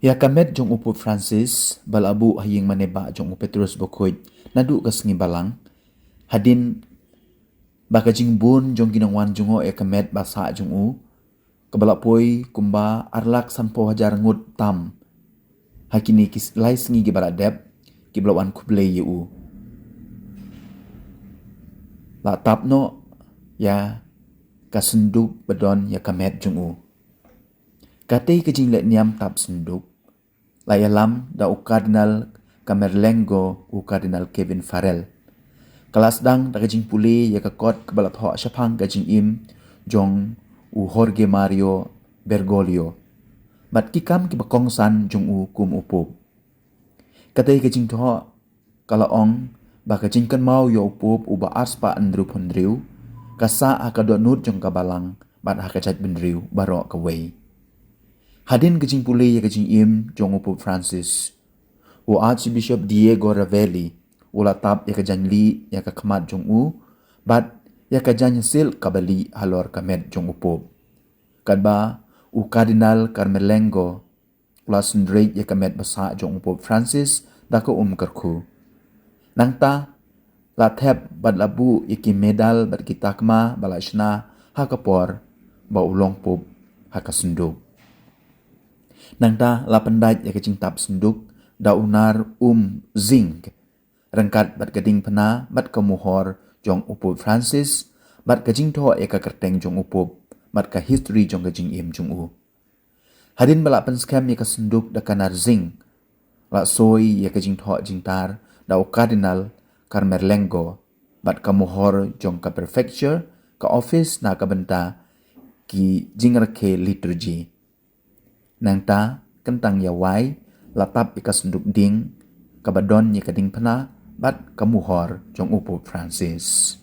Ya kamet jong upu Francis balabu haying maneba jong Petrus Bokoit nadu kasngi balang hadin bakajing bun jong ginangwan jongo ya kamet basa jong u kabalapoi kumba arlak sanpo hajar ngut tam hakini kis lai sngi gi baradep kiblawan kuble yu la tapno ya kasunduk bedon ya kamet jong u katei kajing let niam tap sunduk layalam da u Cardinal Camerlengo u Cardinal Kevin Farrell. Kelas dang da kajing puli ya kakot kebalat ho syapang kajing im jong u Jorge Mario Bergoglio. Bat kikam ki bakong san jong u kum upup. Katei kajing toh kalaong ba kajing kan mau yo upup u ba arspa andru pondriu kasa akadot nut jong kabalang bat hakajat bendriu baro kawai. Hadin kajing puli ya kajing im jong upup Francis. U Archbishop Diego Ravelli ula tap ya kajan li ya kakamat jong u bat ya kajan sil kabali halor kamet jong upup. Kadba u Cardinal Carmelengo ula sundreit ya kamet basa jong upup Francis da ko kerku. Nangta la thep bat labu iki medal bat kitakma balashna hakapor ba ulong pup hakasunduk. Nangta la pendaj ya kajing tap sunduk da unar zinc rengkat bat gading pena bat kemuhor jong upup Francis bat kajing to ya kakerteng jong upup bat ka history jong kajing im jong u. Hadin balak penskam ya kasunduk da kanar zinc la soi ya kajing to jingtar da u Cardinal Carmelengo bat kemuhor jong ka prefecture ka office na kabenta ki jingerke liturgy. Nangta kentang yawai latap ika sunduk ding kabadon ya kading pena bat kamuhor jong upup Francis.